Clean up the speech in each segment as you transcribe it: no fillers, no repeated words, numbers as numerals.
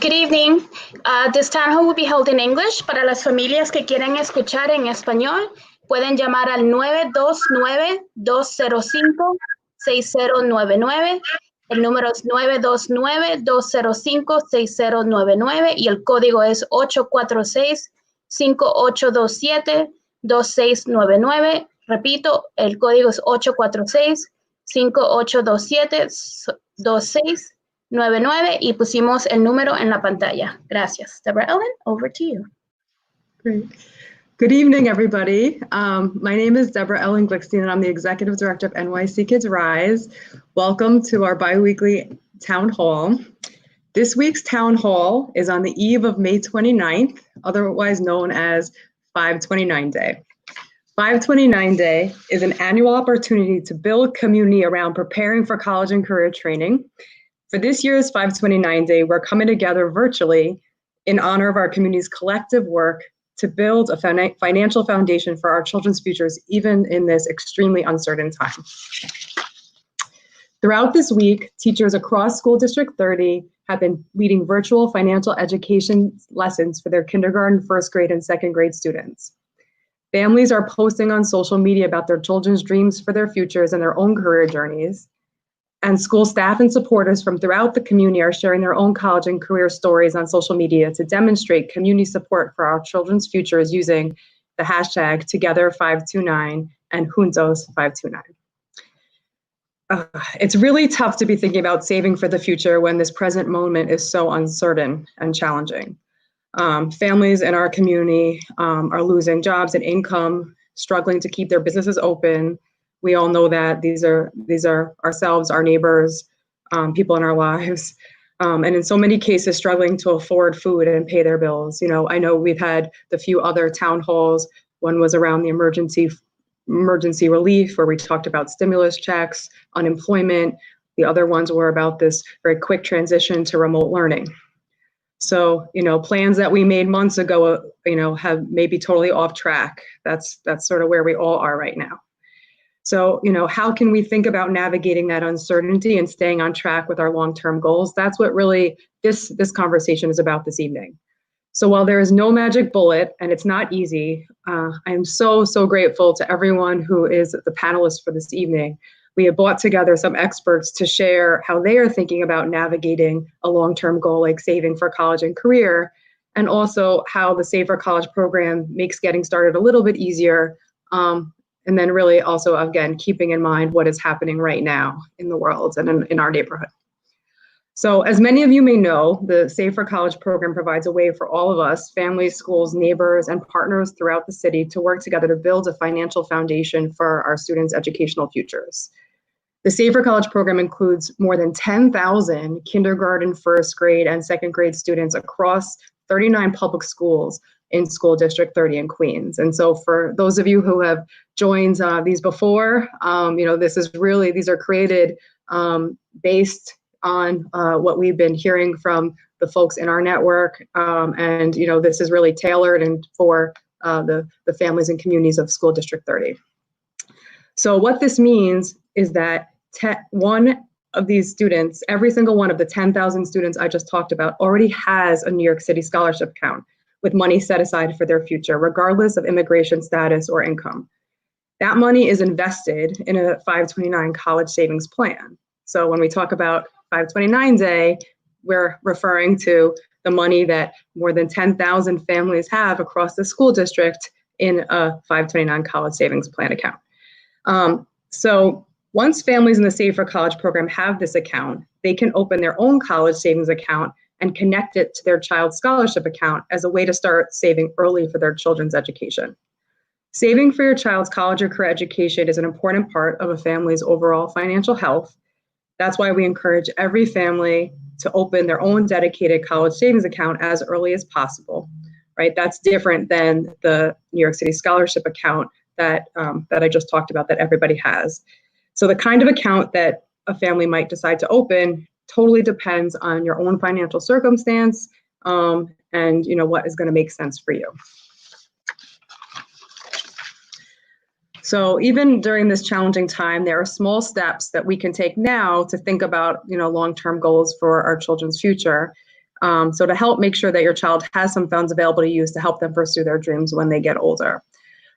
Good evening. This town hall will be held in English. Para las familias que quieren escuchar en español, pueden llamar al 929-205-6099. El número es 929-205-6099 y el código es 846-5827-2699. Repito, el código es 846-5827-2699. 99 y pusimos el número en la pantalla. Gracias. Deborah Ellen, over to you. Great. Good evening, everybody. My name is Deborah Ellen Glickstein, and I'm the Executive Director of NYC Kids Rise. Welcome to our biweekly town hall. This week's town hall is on the eve of May 29th, otherwise known as 529 Day. 529 Day is an annual opportunity to build community around preparing for college and career training. For this year's 529 Day, we're coming together virtually in honor of our community's collective work to build a financial foundation for our children's futures, even in this extremely uncertain time. Throughout this week, teachers across School District 30 have been leading virtual financial education lessons for their kindergarten, first grade, and second grade students. Families are posting on social media about their children's dreams for their futures and their own career journeys. And school staff and supporters from throughout the community are sharing their own college and career stories on social media to demonstrate community support for our children's futures using the hashtag Together529 and Juntos529. It's really tough to be thinking about saving for the future when this present moment is so uncertain and challenging. Families in our community are losing jobs and income, struggling to keep their businesses open. We all know that these are ourselves, our neighbors, people in our lives, and in so many cases struggling to afford food and pay their bills. You know, I know we've had the few other town halls. One was around the emergency relief, where we talked about stimulus checks, unemployment. The other ones were about this very quick transition to remote learning. So, you know, plans that we made months ago, have maybe totally off track. That's sort of where we all are right now. So, how can we think about navigating that uncertainty and staying on track with our long-term goals? That's what really this conversation is about this evening. So while there is no magic bullet and it's not easy, I am so grateful to everyone who is the panelist for this evening. We have brought together some experts to share how they are thinking about navigating a long-term goal like saving for college and career, and also how the Save for College program makes getting started a little bit easier. And then really also, again, keeping in mind what is happening right now in the world and in our neighborhood. So as many of you may know, the Save for College program provides a way for all of us, families, schools, neighbors, and partners throughout the city to work together to build a financial foundation for our students' educational futures. The Save for College program includes more than 10,000 kindergarten, first grade, and second grade students across 39 public schools in School District 30 in Queens. And so for those of you who have joined these before, these are created based on what we've been hearing from the folks in our network. And this is really tailored and for the families and communities of School District 30. So what this means is that one of these students, every single one of the 10,000 students I just talked about, already has a New York City scholarship account with money set aside for their future, regardless of immigration status or income. That money is invested in a 529 college savings plan. So when we talk about 529 Day, we're referring to the money that more than 10,000 families have across the school district in a 529 college savings plan account. So once families in the Save for College program have this account, they can open their own college savings account and connect it to their child's scholarship account as a way to start saving early for their children's education. Saving for your child's college or career education is an important part of a family's overall financial health. That's why we encourage every family to open their own dedicated college savings account as early as possible, right? That's different than the New York City scholarship account that I just talked about that everybody has. So the kind of account that a family might decide to open totally depends on your own financial circumstance and what is going to make sense for you. So even during this challenging time, there are small steps that we can take now to think about long-term goals for our children's future. So to help make sure that your child has some funds available to use to help them pursue their dreams when they get older.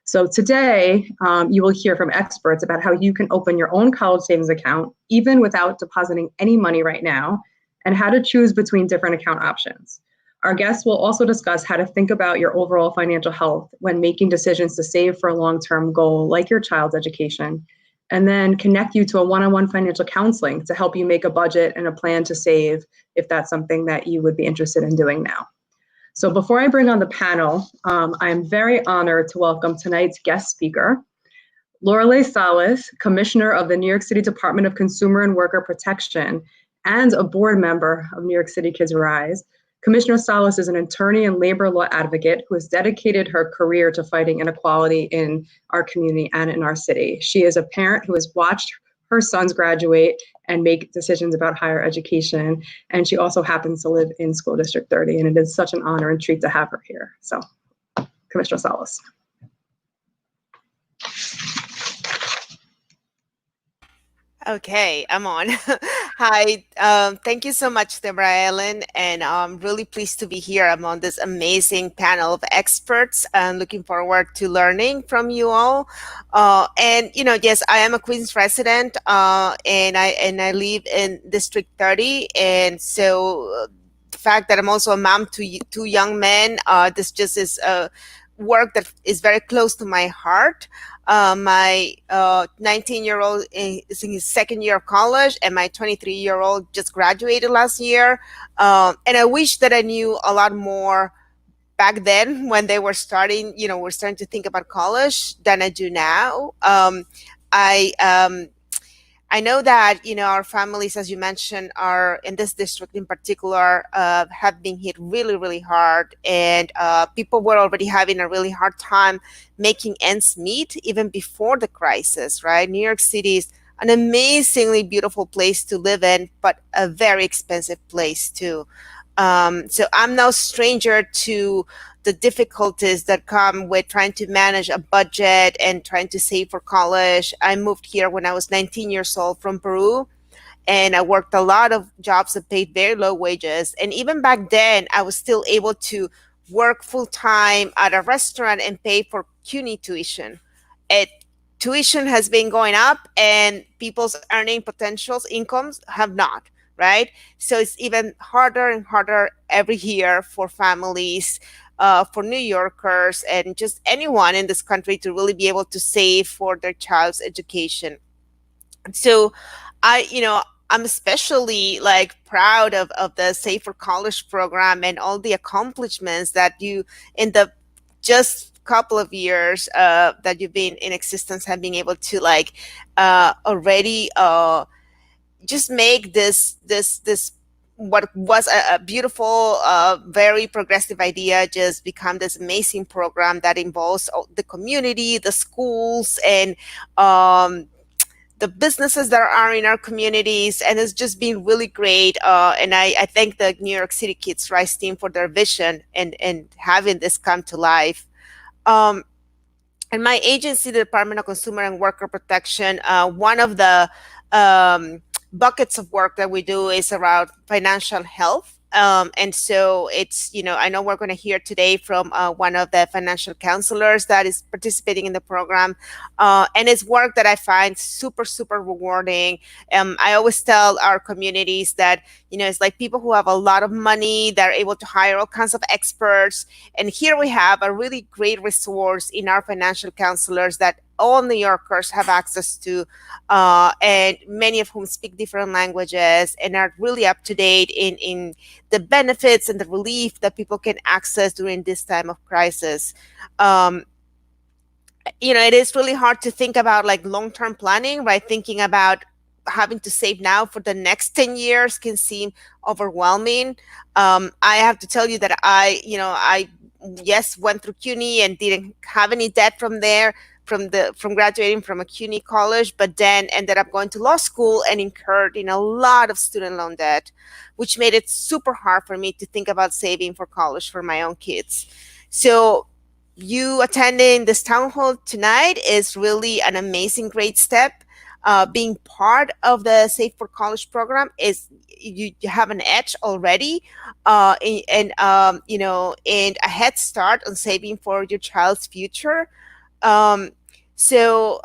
So today, you will hear from experts about how you can open your own college savings account, even without depositing any money right now, and how to choose between different account options. Our guests will also discuss how to think about your overall financial health when making decisions to save for a long-term goal like your child's education, and then connect you to a one-on-one financial counseling to help you make a budget and a plan to save if that's something that you would be interested in doing now. So before I bring on the panel, I'm very honored to welcome tonight's guest speaker, Lorelei Salas, Commissioner of the New York City Department of Consumer and Worker Protection and a board member of New York City Kids Rise. Commissioner Salas is an attorney and labor law advocate who has dedicated her career to fighting inequality in our community and in our city. She is a parent who has watched her sons graduate and make decisions about higher education. And she also happens to live in School District 30, and it is such an honor and treat to have her here. So, Commissioner Salas. Okay, I'm on. Hi, thank you so much, Deborah Ellen, and I'm really pleased to be here. I'm on this amazing panel of experts and looking forward to learning from you all. And yes, I am a Queens resident, and I live in District 30, and so the fact that I'm also a mom to two young men, this just is work that is very close to my heart. My 19-year-old is in his second year of college, and my 23-year-old just graduated last year. And I wish that I knew a lot more back then when they were starting, we're starting to think about college than I do now. I know that, our families, as you mentioned, are in this district in particular, have been hit really, really hard. And people were already having a really hard time making ends meet even before the crisis, right? New York City is an amazingly beautiful place to live in, but a very expensive place too. So I'm no stranger to the difficulties that come with trying to manage a budget and trying to save for college. I moved here when I was 19 years old from Peru, and I worked a lot of jobs that paid very low wages. And even back then, I was still able to work full time at a restaurant and pay for CUNY tuition. Tuition has been going up, and people's earning potentials, incomes have not, right? So it's even harder and harder every year for families, for New Yorkers, and just anyone in this country to really be able to save for their child's education. So I'm especially proud of the Save for College program and all the accomplishments that you, in the just couple of years that you've been in existence, have been able to already just make this what was a beautiful, very progressive idea just become this amazing program that involves the community, the schools, and the businesses that are in our communities. And it's just been really great. And I thank the New York City Kids Rise team for their vision and having this come to life. And my agency, the Department of Consumer and Worker Protection, one of the buckets of work that we do is around financial health. And so it's, I know we're going to hear today from one of the financial counselors that is participating in the program. And it's work that I find super, super rewarding. I always tell our communities that, it's like people who have a lot of money, they're able to hire all kinds of experts. And here we have a really great resource in our financial counselors that all New Yorkers have access to, and many of whom speak different languages and are really up to date in the benefits and the relief that people can access during this time of crisis. It is really hard to think about long-term planning, right? Thinking about having to save now for the next 10 years can seem overwhelming. I have to tell you that I went through CUNY and didn't have any debt from there, from graduating from a CUNY college, but then ended up going to law school and incurred in a lot of student loan debt, which made it super hard for me to think about saving for college for my own kids. So you attending this town hall tonight is really an amazing, great step. being part of the Save for College program is you have an edge already, and and a head start on saving for your child's future. Um, so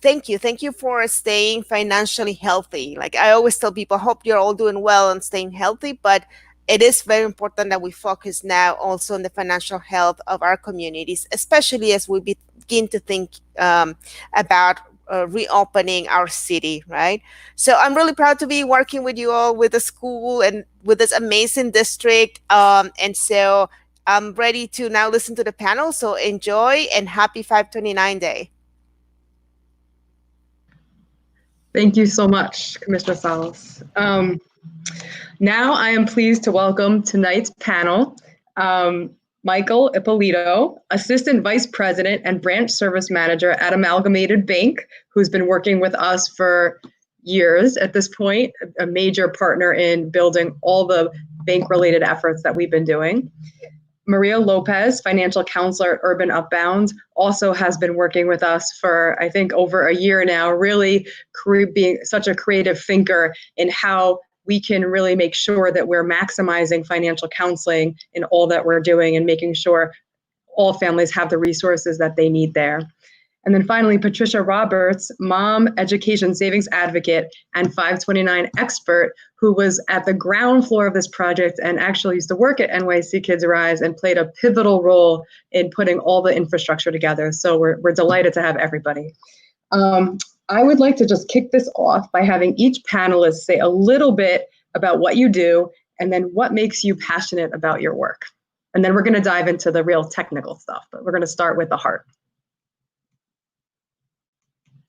thank you for staying financially healthy. Like I always tell people, I hope you're all doing well and staying healthy, but it is very important that we focus now also on the financial health of our communities, especially as we begin to think about reopening our city, right? So I'm really proud to be working with you all, with the school, and with this amazing district. And so I'm ready to now listen to the panel. So enjoy and happy 529 Day. Thank you so much, Commissioner Salas. Now I am pleased to welcome tonight's panel, Michael Ippolito, Assistant Vice President and Branch Service Manager at Amalgamated Bank, who's been working with us for years at this point, a major partner in building all the bank-related efforts that we've been doing. Maria Lopez, Financial Counselor at Urban Upbound, also has been working with us for, I think, over a year now, really being such a creative thinker in how we can really make sure that we're maximizing financial counseling in all that we're doing and making sure all families have the resources that they need there. And then finally, Patricia Roberts, mom, education savings advocate, and 529 expert, who was at the ground floor of this project and actually used to work at NYC Kids Rise and played a pivotal role in putting all the infrastructure together. So we're delighted to have everybody. I would like to just kick this off by having each panelist say a little bit about what you do and then what makes you passionate about your work. And then we're going to dive into the real technical stuff, but we're going to start with the heart.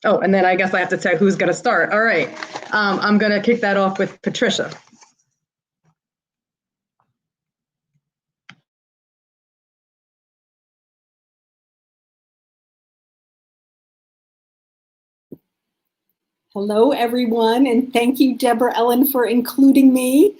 Oh, and then I guess I have to tell who's going to start. All right. I'm going to kick that off with Patricia. Hello, everyone, and thank you, Deborah Ellen, for including me.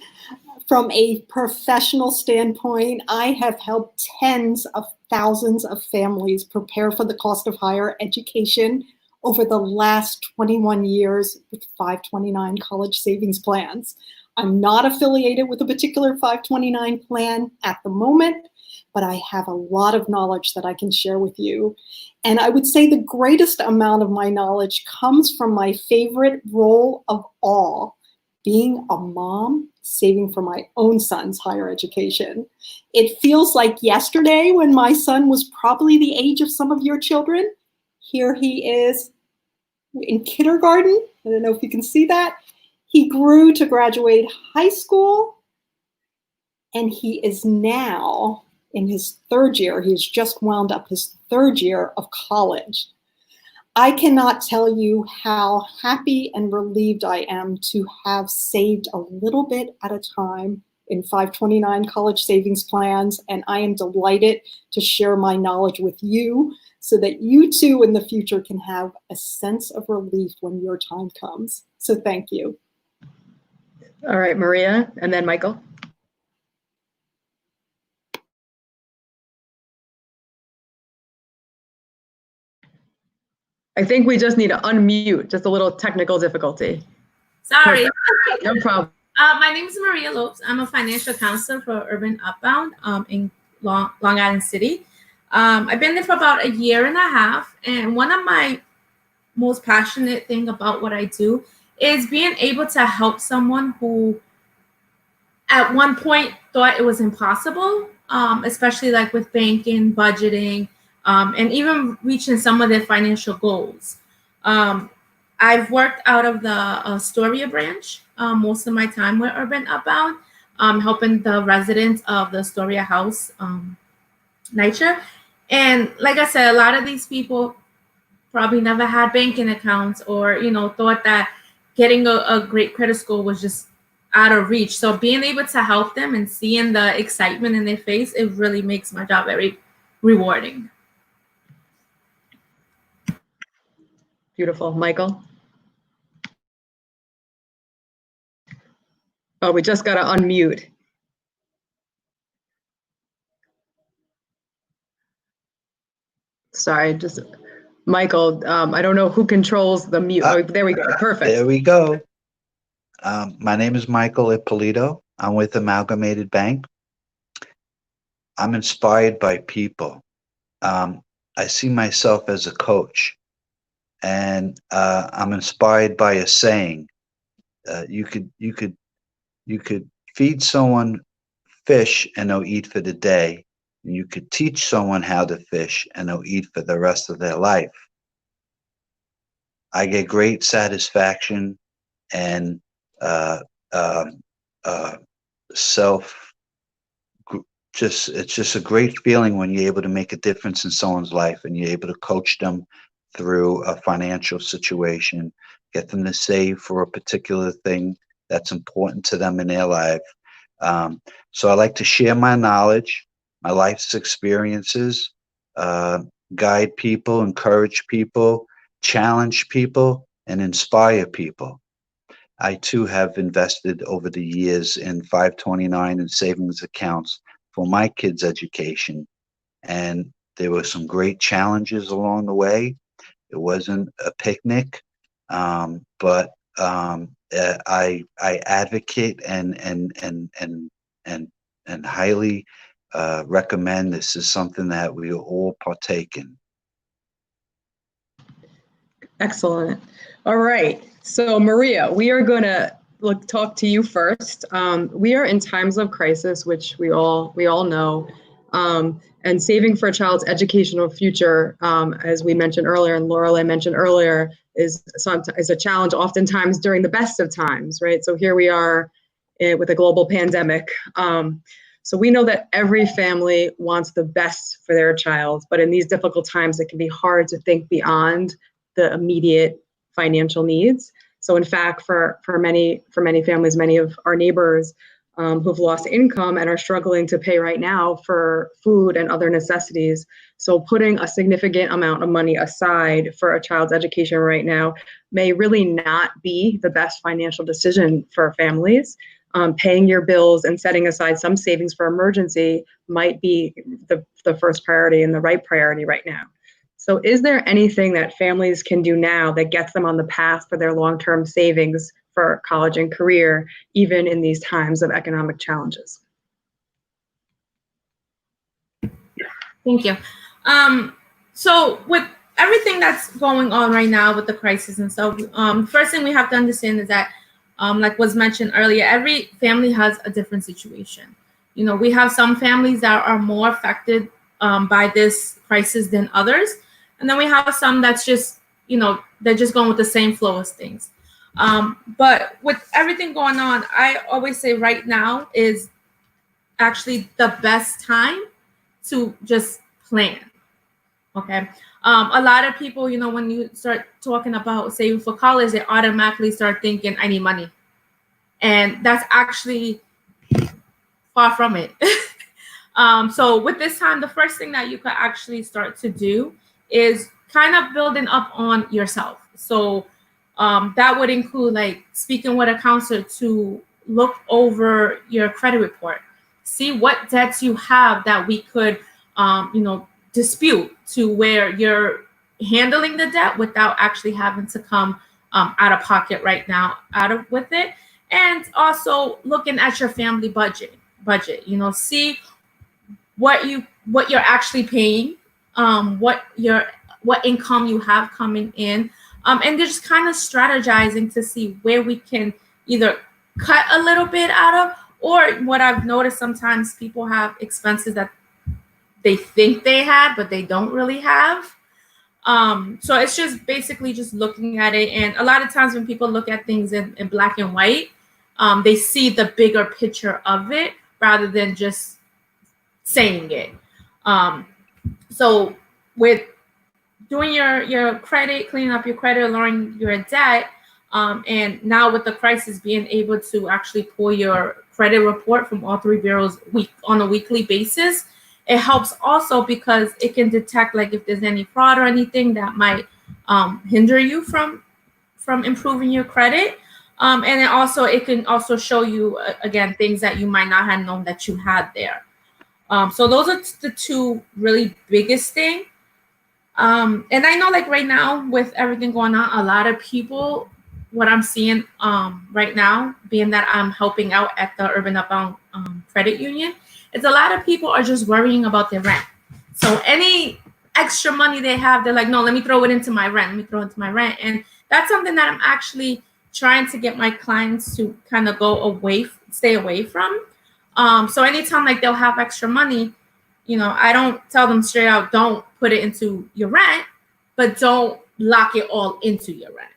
From a professional standpoint, I have helped tens of thousands of families prepare for the cost of higher education over the last 21 years with 529 college savings plans. I'm not affiliated with a particular 529 plan at the moment, but I have a lot of knowledge that I can share with you. And I would say the greatest amount of my knowledge comes from my favorite role of all, being a mom saving for my own son's higher education. It feels like yesterday when my son was probably the age of some of your children. Here he is in kindergarten. I don't know if you can see that. He grew to graduate high school, and he is now in his third year. He's just wound up his third year of college. I cannot tell you how happy and relieved I am to have saved a little bit at a time in 529 college savings plans, and I am delighted to share my knowledge with you so that you too in the future can have a sense of relief when your time comes. So thank you. All right, Maria, and then Michael. I think we just need to unmute, just a little technical difficulty. Sorry. No problem. My name is Maria Lopes. I'm a financial counselor for Urban Upbound in Long Island City. I've been there for about a year and a half, and one of my most passionate thing about what I do is being able to help someone who at one point thought it was impossible, especially like with banking, budgeting, and even reaching some of their financial goals. I've worked out of the Astoria branch most of my time with Urban Upbound, helping the residents of the Astoria house, NYCHA. And like I said, a lot of these people probably never had banking accounts or, thought that getting a great credit score was just out of reach. So being able to help them and seeing the excitement in their face, it really makes my job very rewarding. Beautiful. Michael? Oh, we just got to unmute. Sorry, just Michael, I don't know who controls the mute. Oh, there we go. Perfect. There we go. My name is Michael Ippolito. I'm with Amalgamated Bank. I'm inspired by people. I see myself as a coach, and I'm inspired by a saying. You could feed someone fish and they'll eat for the day. And you could teach someone how to fish and they'll eat for the rest of their life. I get great satisfaction and it's just a great feeling when you're able to make a difference in someone's life and you're able to coach them through a financial situation, get them to save for a particular thing that's important to them in their life. So I like to share my knowledge, my life's experiences, guide people, encourage people, challenge people, and inspire people. I too have invested over the years in 529 and savings accounts for my kids' education. And there were some great challenges along the way. It wasn't a picnic, but I advocate and highly recommend this is something that we all partake in. Excellent. All right. So Maria, we are going to talk to you first. We are in times of crisis, which we all know, and saving for a child's educational future, as we mentioned earlier, and Lorelei mentioned earlier, is a challenge oftentimes during the best of times, right? So here we are with a global pandemic. So we know that every family wants the best for their child, but in these difficult times, it can be hard to think beyond the immediate financial needs. So in fact, for many families, many of our neighbors who've lost income and are struggling to pay right now for food and other necessities. So putting a significant amount of money aside for a child's education right now may really not be the best financial decision for families. Paying your bills and setting aside some savings for emergency might be the first priority and the right priority right now. So is there anything that families can do now that gets them on the path for their long-term savings for college and career, even in these times of economic challenges? Thank you. So with everything that's going on right now with the crisis and stuff, first thing we have to understand is that, like was mentioned earlier, every family has a different situation. You know, we have some families that are more affected by this crisis than others. And then we have some that's just, you know, they're just going with the same flow of things. But with everything going on, I always say right now is actually the best time to just plan. Okay. A lot of people, you know, when you start talking about saving for college, they automatically start thinking, I need money. And that's actually far from it. So with this time, the first thing that you could actually start to do is kind of building up on yourself. So that would include like speaking with a counselor to look over your credit report, see what debts you have that we could, you know, dispute to where you're handling the debt without actually having to come out of pocket right now with it. And also looking at your family budget, you know, see what you're actually paying, what income you have coming in, and just kind of strategizing to see where we can either cut a little bit out of, or what I've noticed sometimes people have expenses that they think they had, but they don't really have. So it's just basically just looking at it. And a lot of times when people look at things in black and white, they see the bigger picture of it rather than just saying it. So with doing your credit, cleaning up your credit, lowering your debt, and now with the crisis, being able to actually pull your credit report from all three bureaus on a weekly basis, it helps also because it can detect like if there's any fraud or anything that might hinder you from improving your credit. And then also it can also show you again things that you might not have known that you had there. So those are the two really biggest things. And I know, like, right now with everything going on, a lot of people, what I'm seeing right now, being that I'm helping out at the Urban Upbound Credit Union, is a lot of people are just worrying about their rent. So any extra money they have, they're like, no, let me throw it into my rent. Let me throw it into my rent. And that's something that I'm actually trying to get my clients to kind of stay away from. So anytime like they'll have extra money, you know, I don't tell them straight out, don't put it into your rent, but don't lock it all into your rent.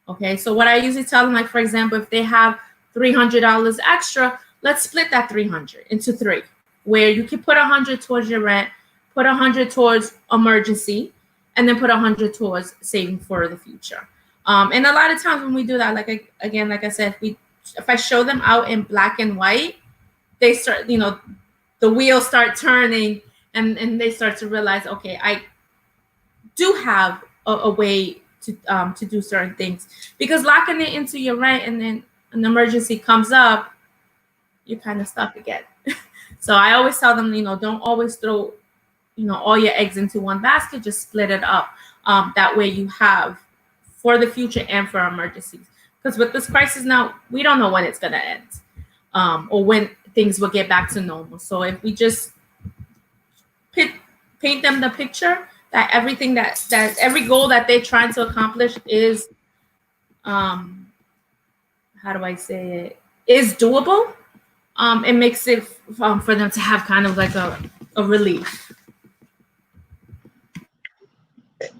Okay. So what I usually tell them, like, for example, if they have $300 extra, let's split that 300 into 3, where you can put 100 towards your rent, put 100 towards emergency, and then put 100 towards saving for the future. And a lot of times when we do that, like, again, like I said, if I show them out in black and white, they start, you know, the wheels start turning, and they start to realize, okay, I do have a way to do certain things, because locking it into your rent and then an emergency comes up, you're kind of stuck again. So I always tell them, you know, don't always throw, you know, all your eggs into one basket, just split it up. That way you have for the future and for emergencies. Because with this crisis now, we don't know when it's going to end, or when things will get back to normal. So if we just paint them the picture that everything that every goal that they're trying to accomplish is, how do I say it, is doable, it makes it for them to have kind of like a relief.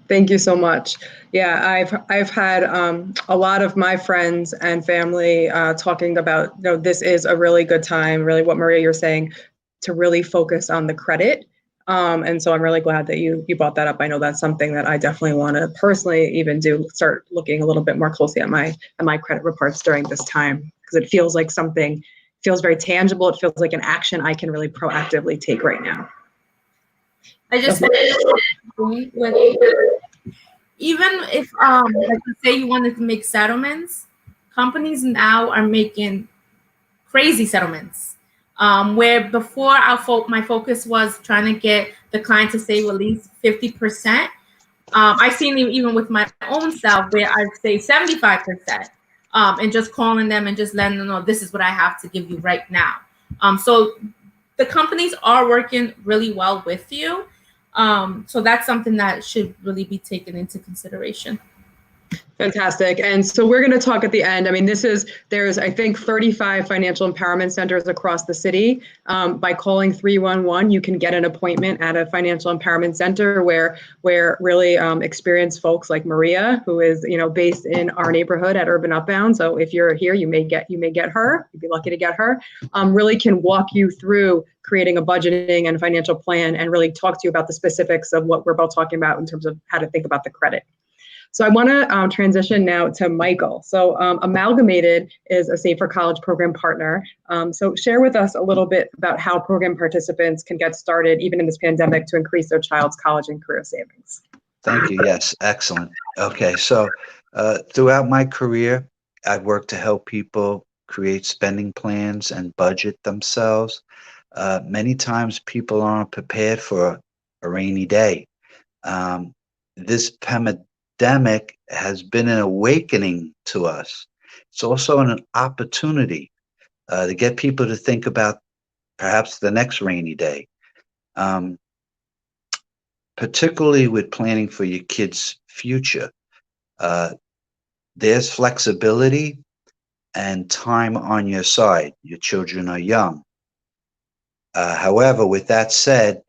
Thank you so much. Yeah, I've had a lot of my friends and family talking about, you know, this is a really good time, really what Maria, you're saying, to really focus on the credit. And so I'm really glad that you brought that up. I know that's something that I definitely want to personally even start looking a little bit more closely at my credit reports during this time, because it feels like something, feels very tangible. It feels like an action I can really proactively take right now. I just with, even if like say you wanted to make settlements, companies now are making crazy settlements. Where before my focus was trying to get the client to save at least 50%. I've seen it even with my own self where I'd say 75%, and just calling them and just letting them know this is what I have to give you right now. So the companies are working really well with you. So that's something that should really be taken into consideration. Fantastic. And so we're going to talk at the end. I mean, there's, I think, 35 financial empowerment centers across the city. By calling 311, you can get an appointment at a financial empowerment center where really experienced folks like Maria, who is, you know, based in our neighborhood at Urban Upbound. So if you're here, you may get her. You'd be lucky to get her. Really can walk you through creating a budgeting and financial plan and really talk to you about the specifics of what we're both talking about in terms of how to think about the credit. So I want to transition now to Michael. So Amalgamated is a Safer College program partner. So share with us a little bit about how program participants can get started, even in this pandemic, to increase their child's college and career savings. Thank you. Yes, excellent. Okay, so throughout my career, I've worked to help people create spending plans and budget themselves. Many times people aren't prepared for a rainy day. This pandemic has been an awakening to us. It's also an opportunity to get people to think about perhaps the next rainy day, particularly with planning for your kids' future. There's flexibility and time on your side. Your children are young. However, with that said,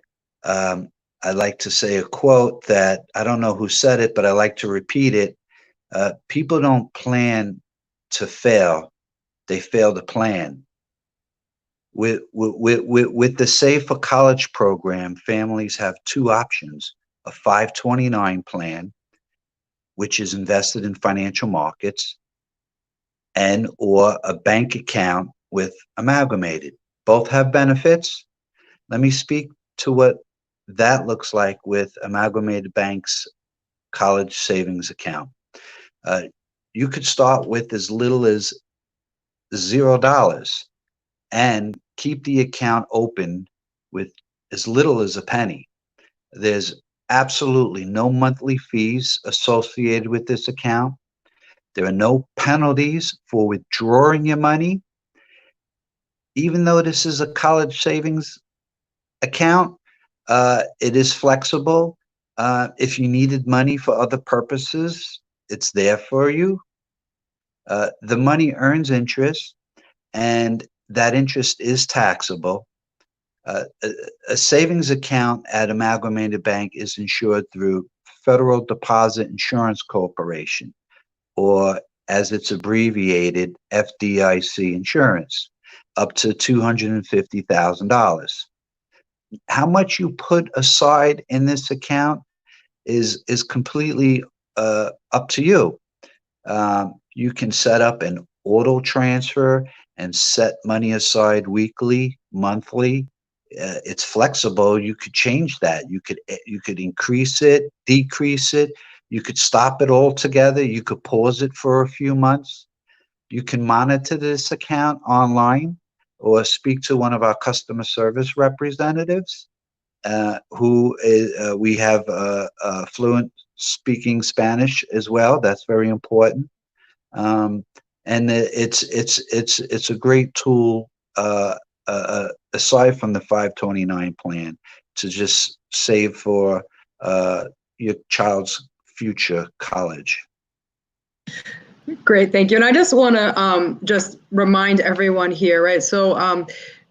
I like to say a quote that I don't know who said it, but I like to repeat it. People don't plan to fail; they fail to plan. With the Safer College program, families have two options: a 529 plan, which is invested in financial markets, or a bank account with Amalgamated. Both have benefits. Let me speak to what that looks like with Amalgamated Bank's college savings account. You could start with as little as $0 and keep the account open with as little as a penny. There's absolutely no monthly fees associated with this account. There are no penalties for withdrawing your money. Even though this is a college savings account, it is flexible. If you needed money for other purposes, it's there for you. The money earns interest, and that interest is taxable. A savings account at Amalgamated Bank is insured through Federal Deposit Insurance Corporation, or as it's abbreviated, FDIC insurance, up to $250,000. How much you put aside in this account is completely up to you. You can set up an auto transfer and set money aside weekly, monthly. It's flexible. You could change that. You could increase it, decrease it. You could stop it altogether. You could pause it for a few months. You can monitor this account online or speak to one of our customer service representatives we have fluent speaking Spanish as well. That's very important. And it's a great tool aside from the 529 plan to just save for your child's future college. Great, thank you. And I just want to just remind everyone here, right? So,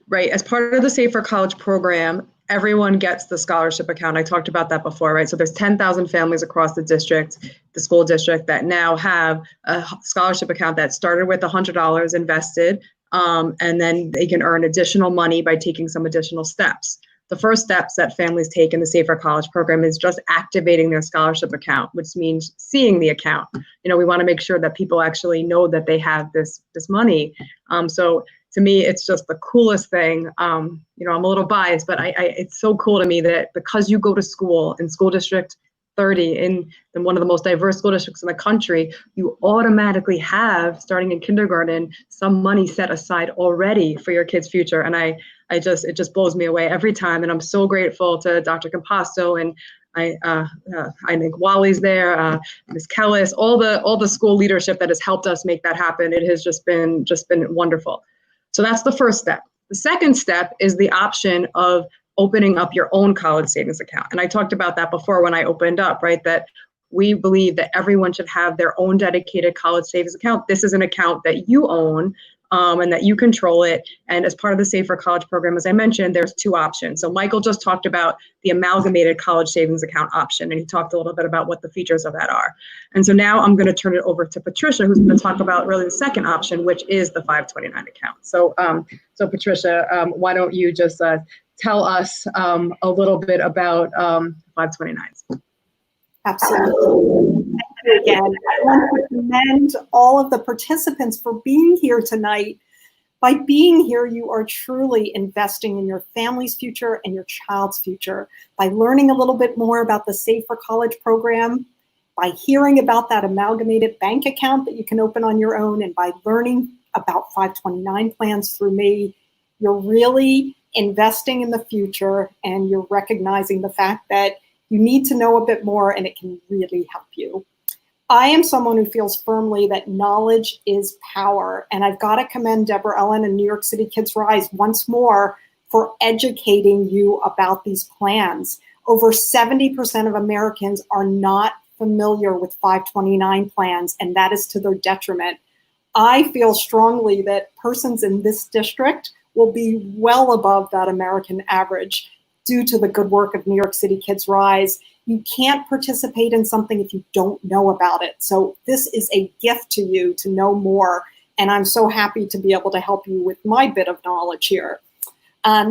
right, as part of the Save for College program, everyone gets the scholarship account. I talked about that before, right? So there's 10,000 families across the district, the school district, that now have a scholarship account that started with $100 invested, and then they can earn additional money by taking some additional steps. The first steps that families take in the Save for College program is just activating their scholarship account, which means seeing the account. You know, we want to make sure that people actually know that they have this money. So to me, it's just the coolest thing. You know, I'm a little biased, but it's so cool to me that because you go to school in school district 30 in one of the most diverse school districts in the country, you automatically have, starting in kindergarten, some money set aside already for your kid's future. And it just blows me away every time. And I'm so grateful to Dr. Campasto, and I think Wally's there, Ms. Kellis, all the school leadership that has helped us make that happen. It has just been wonderful. So that's the first step. The second step is the option of opening up your own college savings account. And I talked about that before when I opened up, right? That we believe that everyone should have their own dedicated college savings account. This is an account that you own, and that you control it. And as part of the Save for College program, as I mentioned, there's two options. So Michael just talked about the amalgamated college savings account option, and he talked a little bit about what the features of that are. And so now I'm going to turn it over to Patricia, who's going to talk about really the second option, which is the 529 account. So, so Patricia, why don't you just tell us a little bit about 529s? Absolutely. Thank you again. I want to commend all of the participants for being here tonight. By being here, you are truly investing in your family's future and your child's future. By learning a little bit more about the Save for College program, by hearing about that amalgamated bank account that you can open on your own, and by learning about 529 plans through me, you're really investing in the future, and you're recognizing the fact that you need to know a bit more, and it can really help you. I am someone who feels firmly that knowledge is power, and I've got to commend Deborah Ellen and New York City Kids Rise once more for educating you about these plans. Over 70% of Americans are not familiar with 529 plans, and that is to their detriment. I feel strongly that persons in this district will be well above that American average due to the good work of New York City Kids Rise. You can't participate in something if you don't know about it. So this is a gift to you to know more. And I'm so happy to be able to help you with my bit of knowledge here.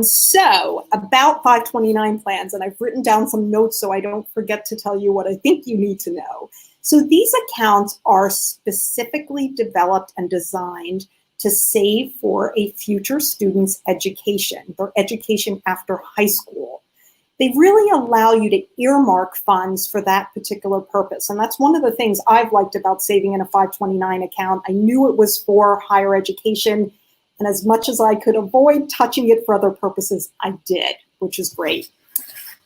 So about 529 plans, and I've written down some notes so I don't forget to tell you what I think you need to know. So these accounts are specifically developed and designed to save for a future student's education, their education after high school. They really allow you to earmark funds for that particular purpose. And that's one of the things I've liked about saving in a 529 account. I knew it was for higher education, and as much as I could avoid touching it for other purposes, I did, which is great.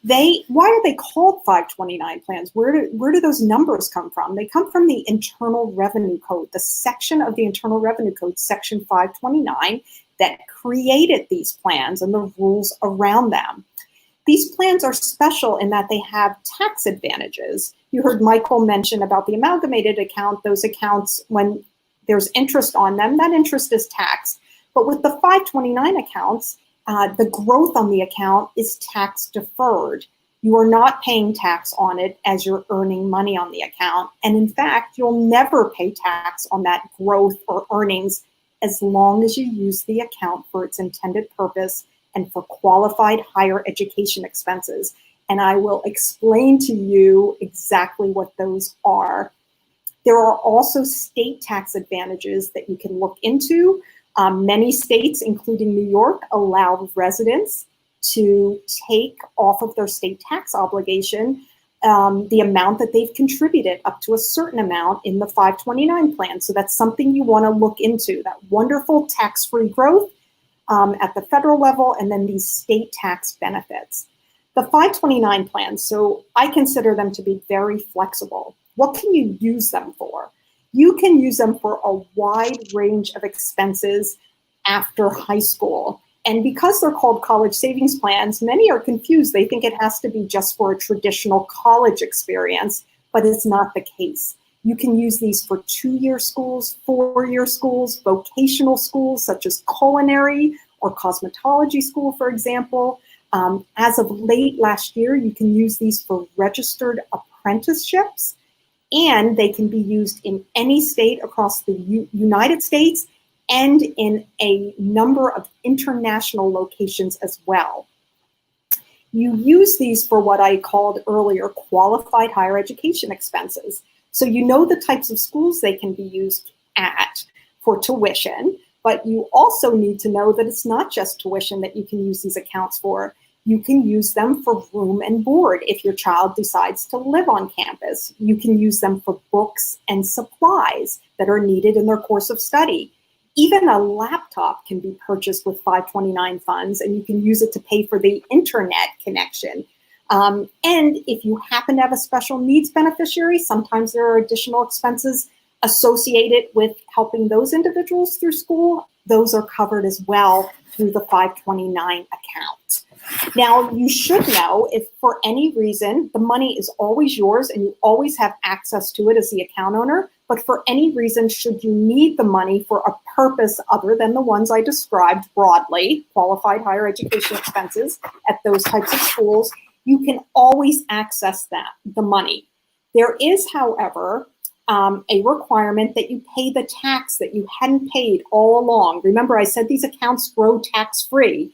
Why are they called 529 plans? Where do those numbers come from? They come from the Internal Revenue Code, the section of the Internal Revenue Code, section 529, that created these plans and the rules around them. These plans are special in that they have tax advantages. You heard Michael mention about the amalgamated account. Those accounts, when there's interest on them, that interest is taxed. But with the 529 accounts, the growth on the account is tax deferred. You are not paying tax on it as you're earning money on the account. And in fact, you'll never pay tax on that growth or earnings as long as you use the account for its intended purpose and for qualified higher education expenses. And I will explain to you exactly what those are. There are also state tax advantages that you can look into. Many states, including New York, allow residents to take off of their state tax obligation the amount that they've contributed up to a certain amount in the 529 plan. So that's something you want to look into, that wonderful tax-free growth at the federal level, and then these state tax benefits. The 529 plans, so I consider them to be very flexible. What can you use them for? You can use them for a wide range of expenses after high school. And because they're called college savings plans, many are confused. They think it has to be just for a traditional college experience, but it's not the case. You can use these for 2-year schools, 4-year schools, vocational schools such as culinary or cosmetology school, for example. As of late last year, you can use these for registered apprenticeships, and they can be used in any state across the United States and in a number of international locations as well. You use these for what I called earlier qualified higher education expenses. So you know the types of schools they can be used at for tuition, but you also need to know that it's not just tuition that you can use these accounts for. You can use them for room and board if your child decides to live on campus. You can use them for books and supplies that are needed in their course of study. Even a laptop can be purchased with 529 funds, and you can use it to pay for the internet connection. And if you happen to have a special needs beneficiary, sometimes there are additional expenses associated with helping those individuals through school. Those are covered as well through the 529 account. Now, you should know if for any reason the money is always yours and you always have access to it as the account owner, but for any reason, should you need the money for a purpose other than the ones I described broadly, qualified higher education expenses at those types of schools, you can always access the money. There is, however, a requirement that you pay the tax that you hadn't paid all along. Remember, I said these accounts grow tax-free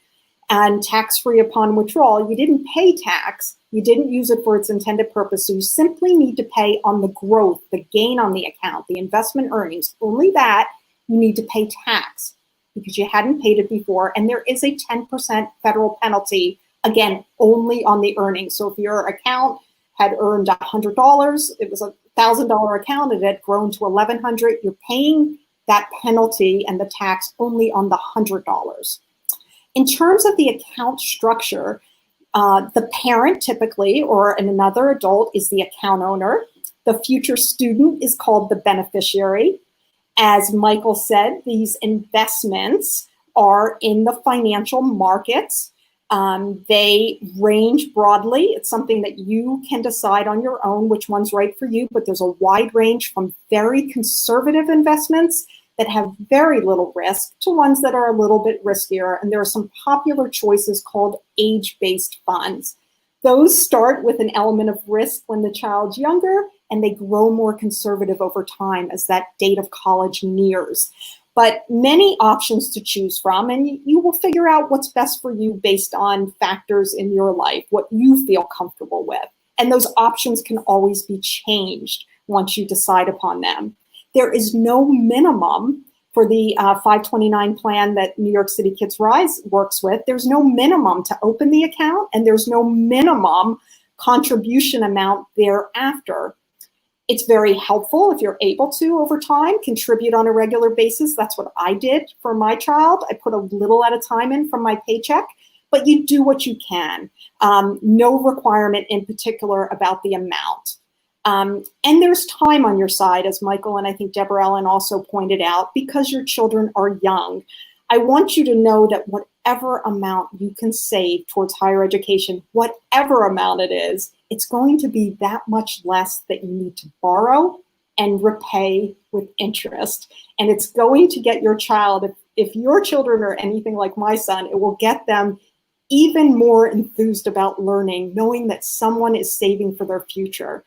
and tax-free upon withdrawal. You didn't pay tax. You didn't use it for its intended purpose. So you simply need to pay on the growth, the gain on the account, the investment earnings. Only that you need to pay tax because you hadn't paid it before. And there is a 10% federal penalty, again, only on the earnings. So if your account had earned $100, it was a $1,000 account, it had grown to $1,100, you're paying that penalty and the tax only on the $100. In terms of the account structure, the parent typically, or another adult, is the account owner. The future student is called the beneficiary. As Michael said, these investments are in the financial markets. They range broadly. It's something that you can decide on your own which one's right for you, but there's a wide range from very conservative investments that have very little risk to ones that are a little bit riskier. And there are some popular choices called age-based funds. Those start with an element of risk when the child's younger, and they grow more conservative over time as that date of college nears. But many options to choose from, and you will figure out what's best for you based on factors in your life, what you feel comfortable with. And those options can always be changed once you decide upon them. There is no minimum for the 529 plan that New York City Kids Rise works with. There's no minimum to open the account, and there's no minimum contribution amount thereafter. It's very helpful if you're able to, over time, contribute on a regular basis. That's what I did for my child. I put a little at a time in from my paycheck, but you do what you can. No requirement in particular about the amount. And there's time on your side, as Michael and I think Deborah Ellen also pointed out, because your children are young. I want you to know that whatever amount you can save towards higher education, whatever amount it is, it's going to be that much less that you need to borrow and repay with interest. And it's going to get your child, if your children are anything like my son, it will get them even more enthused about learning, knowing that someone is saving for their future.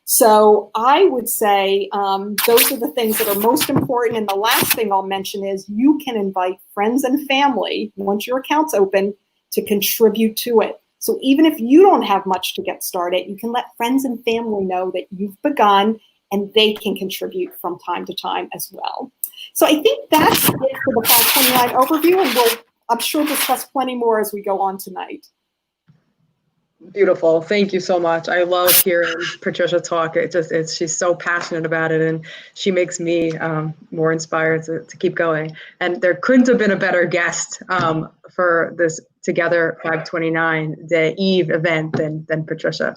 So I would say those are the things that are most important. And the last thing I'll mention is you can invite friends and family, once your account's open, to contribute to it. So even if you don't have much to get started, you can let friends and family know that you've begun, and they can contribute from time to time as well. So I think that's it for the 529 overview, and we'll, I'm sure, discuss plenty more as we go on tonight. Beautiful. Thank you so much. I love hearing Patricia talk. She's so passionate about it, and she makes me more inspired to keep going. And there couldn't have been a better guest for this Together 529 Day Eve event than Patricia.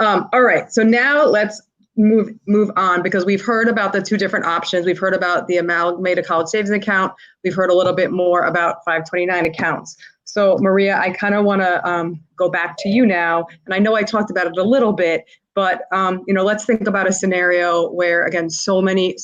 All right, so now let's move on, because we've heard about the two different options. We've heard about the Amalgamated College Savings Account. We've heard a little bit more about 529 accounts. So Maria, I kind of want to go back to you now. And I know I talked about it a little bit, but let's think about a scenario where, again, so many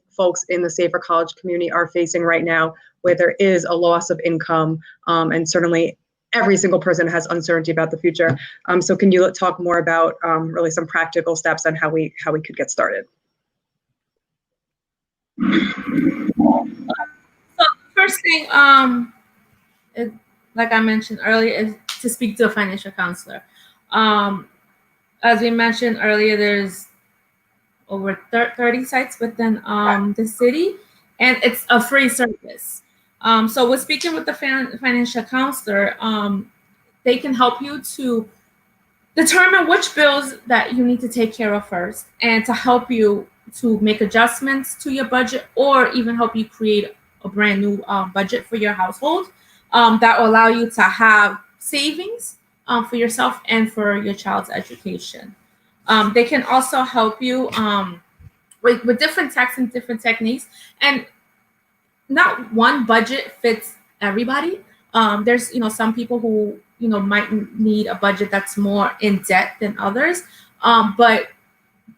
folks in the Safer College community are facing right now, where there is a loss of income, and certainly every single person has uncertainty about the future. So can you talk more about really some practical steps on how we could get started? So first thing, like I mentioned earlier, is to speak to a financial counselor. As we mentioned earlier, there's over 30 sites within the city, and it's a free service. So with speaking with the financial counselor, they can help you to determine which bills that you need to take care of first, and to help you to make adjustments to your budget, or even help you create a brand new budget for your household that will allow you to have savings for yourself and for your child's education. They can also help you with different tax and different techniques, and not one budget fits everybody. There's some people who might need a budget that's more in debt than others, but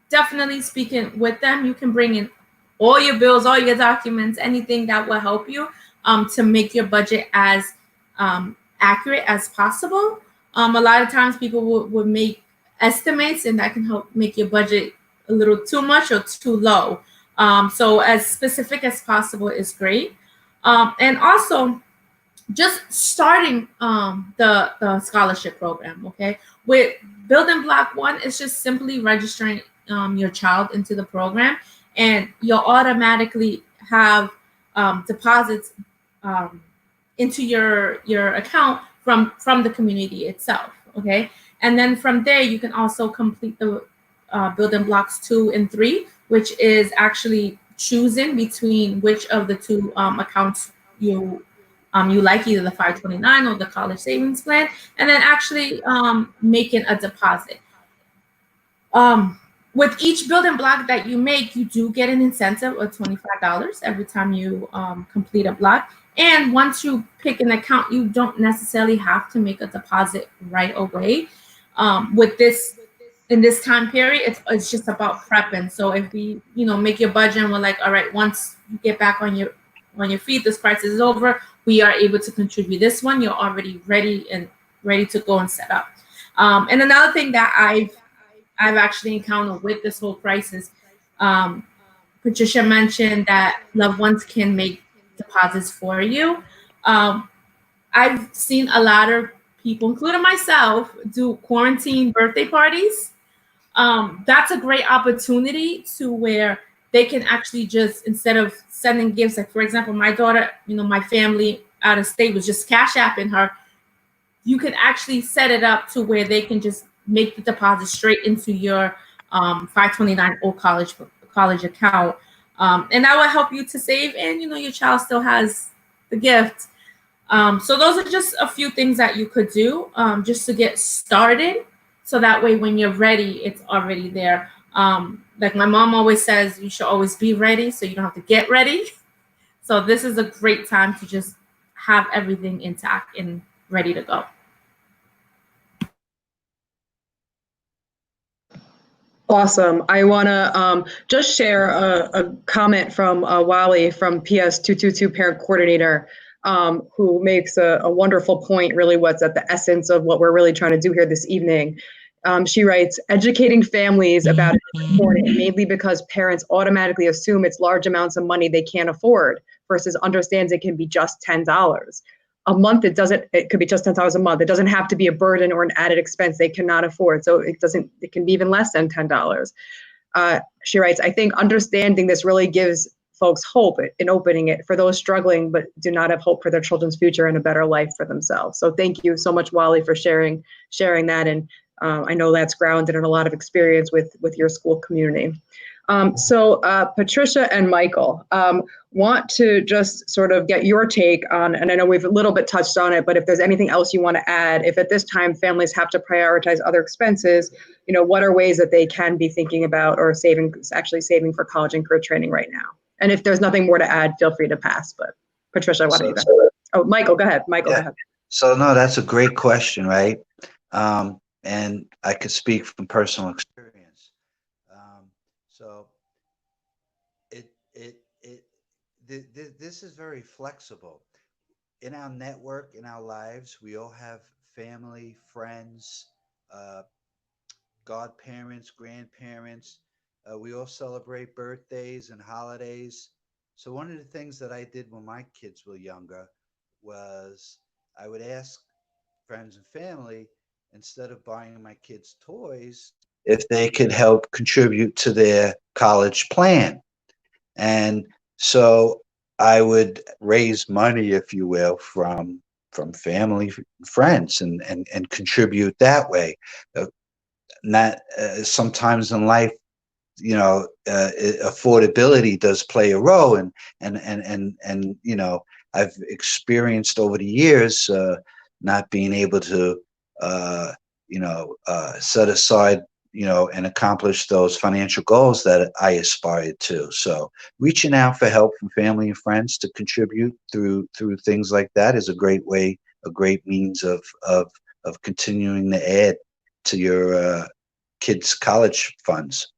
definitely speaking with them, you can bring in all your bills, all your documents, anything that will help you to make your budget as accurate as possible. A lot of times people would make estimates, and that can help make your budget a little too much or too low. So as specific as possible is great. And also just starting the scholarship program, okay? With Building Block 1, it's just simply registering your child into the program, and you'll automatically have deposits into your account from the community itself, okay? And then from there, you can also complete the Building Blocks 2 and 3, which is actually choosing between which of the two accounts you like, either the 529 or the college savings plan, and then actually making a deposit. With each building block that you make, you do get an incentive of $25 every time you complete a block. And once you pick an account, you don't necessarily have to make a deposit right away. With this, in this time period, it's just about prepping. So if we, make your budget and we're like, all right, once you get back on your feet, this crisis is over, we are able to contribute this one, you're already ready to go and set up. And another thing that I've actually encountered with this whole crisis, Patricia mentioned that loved ones can make deposits for you. I've seen a lot of people, including myself, do quarantine birthday parties. That's a great opportunity to where they can actually just, instead of sending gifts, like for example, my daughter, my family out of state was just Cash Apping her. You can actually set it up to where they can just make the deposit straight into your 529 or college account. And that will help you to save, and your child still has the gift. So those are just a few things that you could do just to get started. So that way, when you're ready, it's already there. Like my mom always says, you should always be ready so you don't have to get ready. So this is a great time to just have everything intact and ready to go. Awesome. I want to just share a comment from Wally from PS222 Parent Coordinator, who makes a wonderful point, really what's at the essence of what we're really trying to do here this evening. She writes, educating families about it is important, mainly because parents automatically assume it's large amounts of money they can't afford versus understands it can be just $10 a month. It could be just $10 a month. It doesn't have to be a burden or an added expense they cannot afford. So it can be even less than $10. She writes, I think understanding this really gives folks hope in opening it for those struggling but do not have hope for their children's future and a better life for themselves. So thank you so much, Wally, for sharing that. And I know that's grounded in a lot of experience with your school community. So Patricia and Michael, want to just sort of get your take on, and I know we've a little bit touched on it, but if there's anything else you want to add, if at this time families have to prioritize other expenses, what are ways that they can be thinking about or actually saving for college and career training right now? And if there's nothing more to add, feel free to pass. But Patricia, why don't you go? Oh, Michael, go ahead. Michael, go ahead. So no, that's a great question, right? And I could speak from personal experience. So this is very flexible. In our network, in our lives, we all have family, friends, godparents, grandparents. We all celebrate birthdays and holidays. So one of the things that I did when my kids were younger was I would ask friends and family, instead of buying my kids toys, if they could help contribute to their college plan. And so I would raise money, if you will, from family, friends, and contribute that way. Sometimes in life, affordability does play a role, and I've experienced over the years not being able to set aside and accomplish those financial goals that I aspired to. So reaching out for help from family and friends to contribute through things like that is a great way, a great means of continuing to add to your kids' college funds.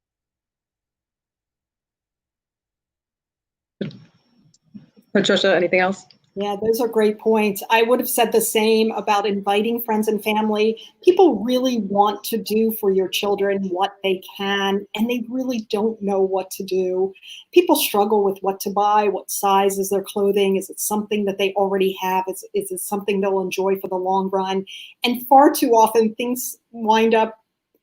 Patricia, anything else? Yeah, those are great points. I would have said the same about inviting friends and family. People really want to do for your children what they can, and they really don't know what to do. People struggle with what to buy, what size is their clothing, is it something that they already have, is it something they'll enjoy for the long run? And far too often things wind up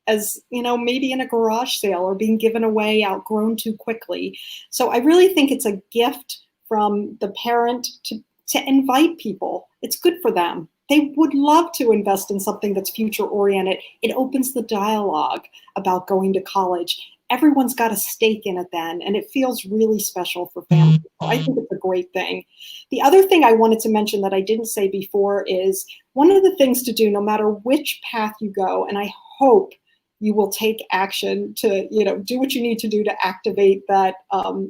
as, maybe in a garage sale or being given away, outgrown too quickly. So I really think it's a gift from the parent to invite people. It's good for them. They would love to invest in something that's future oriented. It opens the dialogue about going to college. Everyone's got a stake in it then, and it feels really special for families. So I think it's a great thing. The other thing I wanted to mention that I didn't say before is one of the things to do, no matter which path you go, and I hope you will take action to, do what you need to do to activate that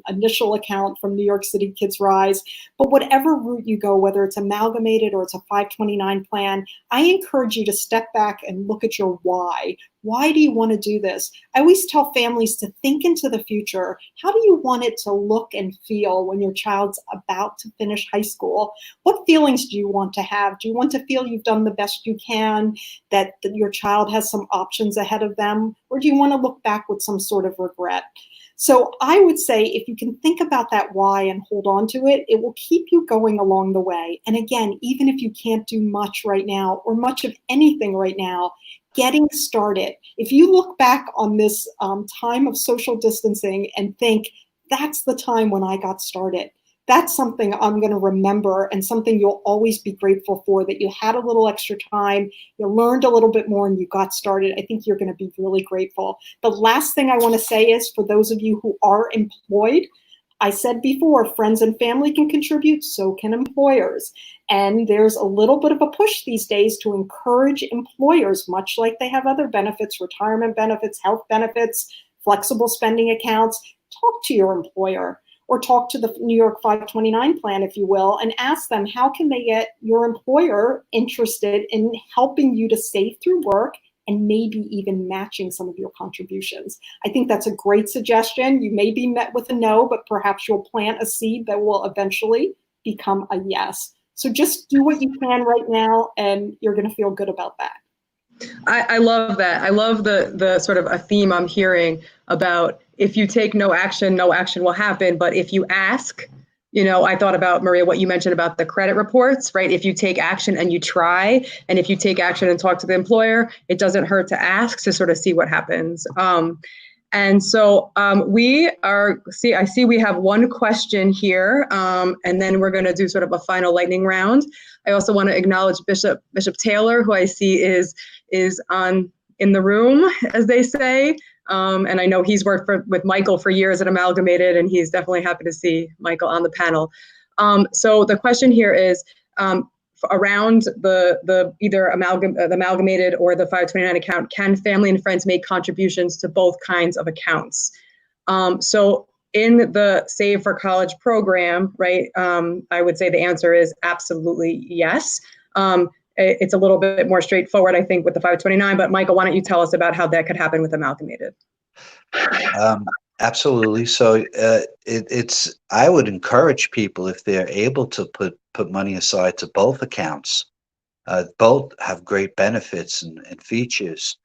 initial account from New York City Kids Rise. But whatever route you go, whether it's amalgamated or it's a 529 plan, I encourage you to step back and look at your why. Why do you want to do this? I always tell families to think into the future. How do you want it to look and feel when your child's about to finish high school? What feelings do you want to have? Do you want to feel you've done the best you can, that your child has some options ahead of them? Or do you want to look back with some sort of regret? So I would say if you can think about that why and hold on to it, it will keep you going along the way. And again, even if you can't do much right now or much of anything right now, getting started. If you look back on this time of social distancing and think, that's the time when I got started, that's something I'm going to remember and something you'll always be grateful for, that you had a little extra time, you learned a little bit more, and you got started. I think you're going to be really grateful. The last thing I want to say is, for those of you who are employed, I said before, friends and family can contribute, so can employers. And there's a little bit of a push these days to encourage employers, much like they have other benefits, retirement benefits, health benefits, flexible spending accounts. Talk to your employer or talk to the New York 529 plan, if you will, and ask them how can they get your employer interested in helping you to save through work and maybe even matching some of your contributions. I think that's a great suggestion. You may be met with a no, but perhaps you'll plant a seed that will eventually become a yes. So just do what you can right now, and you're going to feel good about that. I love that. I love the sort of a theme I'm hearing about if you take no action will happen. But if you ask, I thought about, Maria, what you mentioned about the credit reports, right? If you take action and you try, and if you take action and talk to the employer, it doesn't hurt to ask to sort of see what happens. And so I see we have one question here, and then we're going to do sort of a final lightning round. I also want to acknowledge Bishop Taylor, who I see is in the room, as they say. And I know he's worked with Michael for years at Amalgamated, and he's definitely happy to see Michael on the panel. So the question here is around the either the Amalgamated or the 529 account, can family and friends make contributions to both kinds of accounts? So in the Save for College program, right, I would say the answer is absolutely yes. It's a little bit more straightforward, I think, with the 529, but Michael, why don't you tell us about how that could happen with Amalgamated? Absolutely. So I would encourage people, if they're able to put money aside to both accounts. Both have great benefits and features,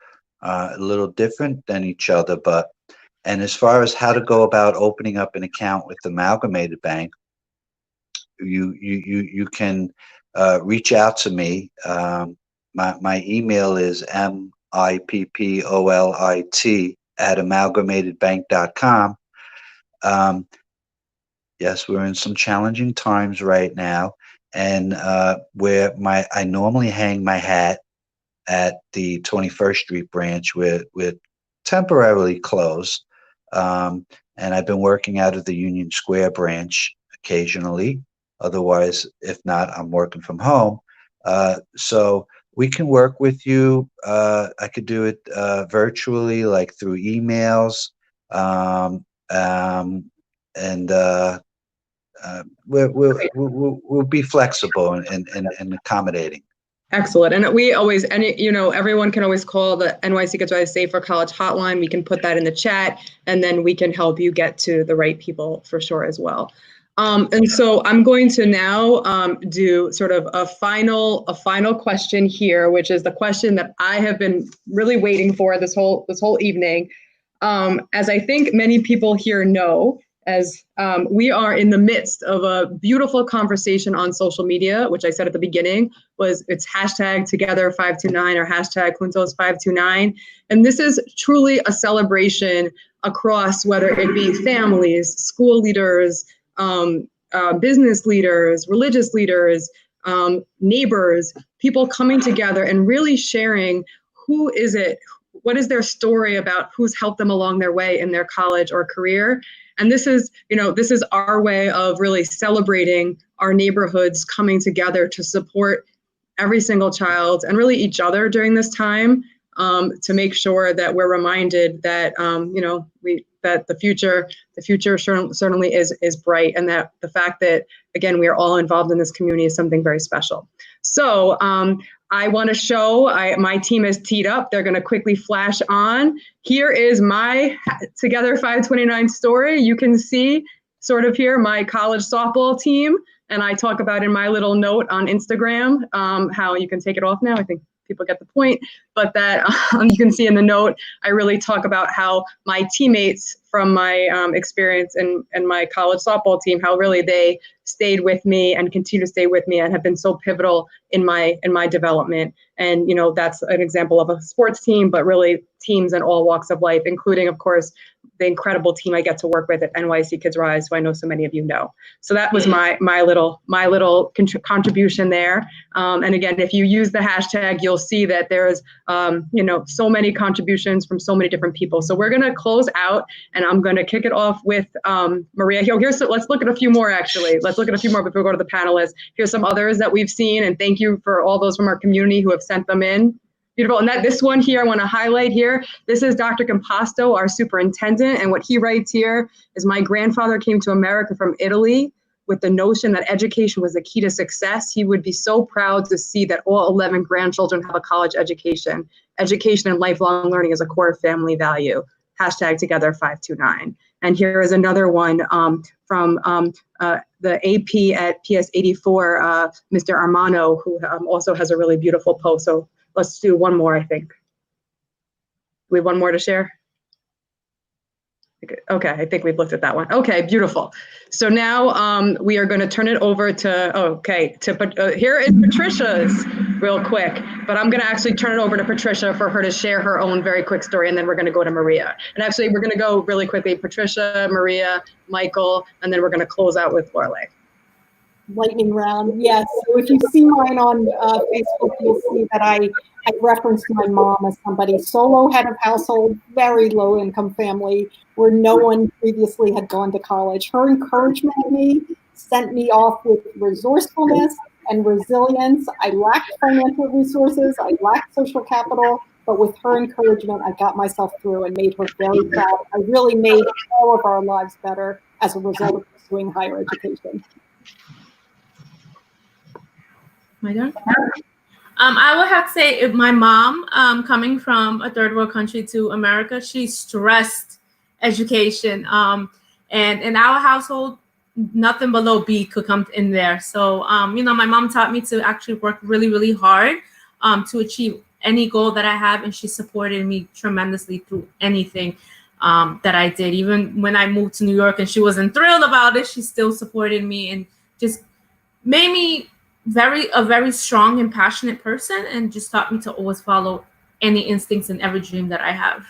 a little different than each other. And as far as how to go about opening up an account with the Amalgamated Bank, you can reach out to me. My email is mippolit@amalgamatedbank.com. Yes, we're in some challenging times right now, and where I normally hang my hat at the 21st Street branch, we're temporarily closed, and I've been working out of the Union Square branch occasionally. Otherwise, if not, I'm working from home. So we can work with you. I could do it virtually, like through emails, and we'll be flexible and accommodating. Excellent. And we always, everyone can always call the NYC Gets By Save for College hotline. We can put that in the chat, and then we can help you get to the right people for sure as well. And so I'm going to now do sort of a final question here, which is the question that I have been really waiting for this whole evening. As I think many people here know, as we are in the midst of a beautiful conversation on social media, which I said at the beginning it's hashtag Together529 or hashtag Juntos529. And this is truly a celebration across, whether it be families, school leaders, business leaders, religious leaders, neighbors, people coming together and really sharing what is their story about who's helped them along their way in their college or career. And this is our way of really celebrating our neighborhoods coming together to support every single child and really each other during this time, to make sure that we're reminded that that the future certainly is bright, and that the fact that, again, we are all involved in this community is something very special. So I want to show, my team is teed up. They're going to quickly flash on. Here is my Together 529 story. You can see sort of here my college softball team, and I talk about in my little note on Instagram how you can take it off now. I think people get the point, but that you can see in the note, I really talk about how my teammates from my experience and my college softball team, how really they stayed with me and continue to stay with me and have been so pivotal in my development. And, you know, that's an example of a sports team, but really teams in all walks of life, including, of course, the incredible team I get to work with at NYC Kids Rise, who I know so many of you know. So that was my little contribution there. And again, if you use the hashtag, you'll see that there's you know, so many contributions from so many different people. So we're going to close out, and I'm going to kick it off with Maria. Let's look at a few more, actually. Let's look at a few more before we go to the panelists. Here's some others that we've seen, and thank you for all those from our community who have sent them in. Beautiful. And this one here, I want to highlight here. This is Dr. Composto, our superintendent. And what he writes here is, my grandfather came to America from Italy with the notion that education was the key to success. He would be so proud to see that all 11 grandchildren have a college education. Education and lifelong learning is a core family value. Hashtag together 529. And here is another one from the AP at PS 84, Mr. Armano, who also has a really beautiful post. So let's do one more, I think. We have one more to share? Okay, I think we've looked at that one. Okay, beautiful. So now we are going to turn it over to, here is Patricia's real quick, but I'm going to actually turn it over to Patricia for her to share her own very quick story, and then we're going to go to Maria. And actually, we're going to go really quickly, Patricia, Maria, Michael, and then we're going to close out with Lorelei. Lightning round, yes. So if you see mine on Facebook, you'll see that I referenced my mom as somebody solo head of household, very low income family where no one previously had gone to college. Her encouragement of me sent me off with resourcefulness and resilience. I lacked financial resources, I lacked social capital, but with her encouragement, I got myself through and made her very proud. I really made all of our lives better as a result of pursuing higher education. My turn? I would have to say, if my mom, coming from a third world country to America, she stressed education. And in our household, nothing below B could come in there. So, you know, my mom taught me to actually work really, really hard to achieve any goal that I have. And she supported me tremendously through anything that I did. Even when I moved to New York and she wasn't thrilled about it, she still supported me and just made me a very strong and passionate person, and just taught me to always follow any instincts and every dream that I have.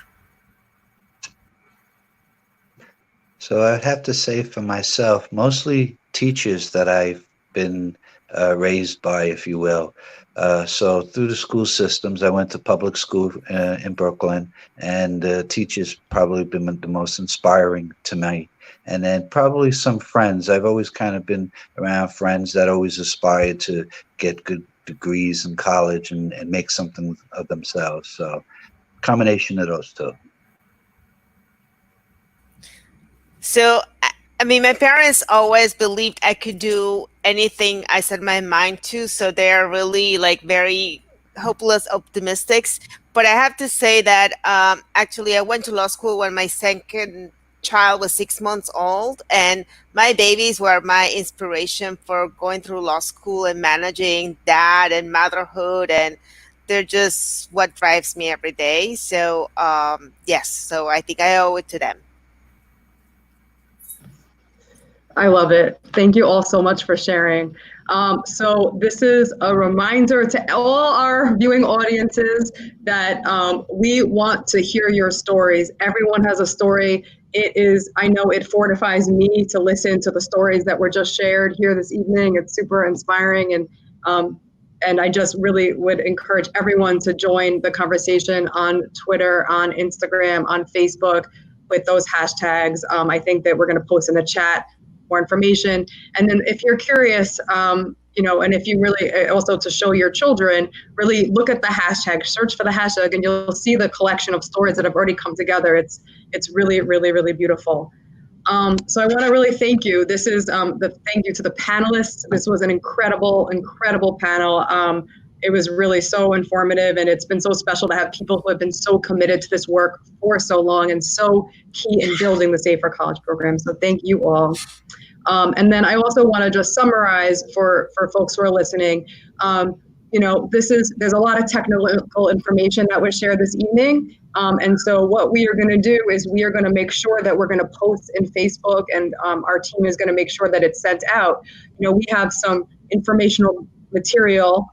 So I'd have to say for myself, mostly teachers that I've been raised by, if you will. So through the school systems, I went to public school in Brooklyn, and teachers probably been the most inspiring to me. And then probably some friends. I've always kind of been around friends that always aspired to get good degrees in college and make something of themselves. So combination of those two. So, I mean, my parents always believed I could do anything I set my mind to. So they're really like very hopeless optimists. But I have to say that actually I went to law school when my second child was 6 months old, and my babies were my inspiration for going through law school and managing that and motherhood, and they're just what drives me every day. So yes, so I think I owe it to them. I love it. Thank you all so much for sharing. So this is a reminder to all our viewing audiences that we want to hear your stories. Everyone has a story. I know it fortifies me to listen to the stories that were just shared here this evening. It's super inspiring, and I just really would encourage everyone to join the conversation on Twitter, on Instagram, on Facebook with those hashtags. I think that we're going to post in the chat more information. And then if you're curious, you know, and if you really also to show your children, really look at the hashtag, search for the hashtag, and you'll see the collection of stories that have already come together. It's really, really, really beautiful. So I want to really thank you. This is thank you to the panelists. This was an incredible, incredible panel. It was really so informative, and it's been so special to have people who have been so committed to this work for so long and so key in building the Safer College program. So thank you all. And then I also want to just summarize for folks who are listening. there's a lot of technical information that was shared this evening. And so what we are going to do is we are going to make sure that we're going to post in Facebook, and our team is going to make sure that it's sent out. We have some informational material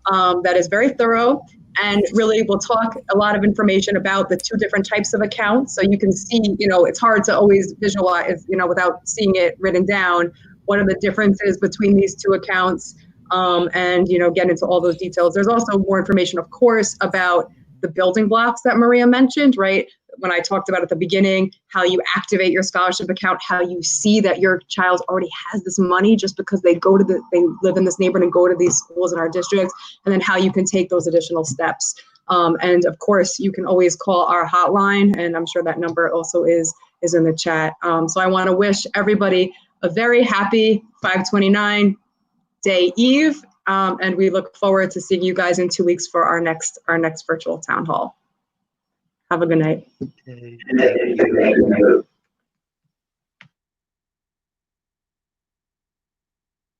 that is very thorough, and really we'll talk a lot of information about the two different types of accounts. So you can see, it's hard to always visualize, without seeing it written down, what are the differences between these two accounts, and, get into all those details. There's also more information, of course, about the building blocks that Maria mentioned, right? When I talked about at the beginning, how you activate your scholarship account, how you see that your child already has this money just because they live in this neighborhood and go to these schools in our district, and then how you can take those additional steps. And of course, you can always call our hotline, and I'm sure that number also is in the chat. So I want to wish everybody a very happy 529 Day Eve, and we look forward to seeing you guys in 2 weeks for our next virtual town hall. Have a good night. Okay.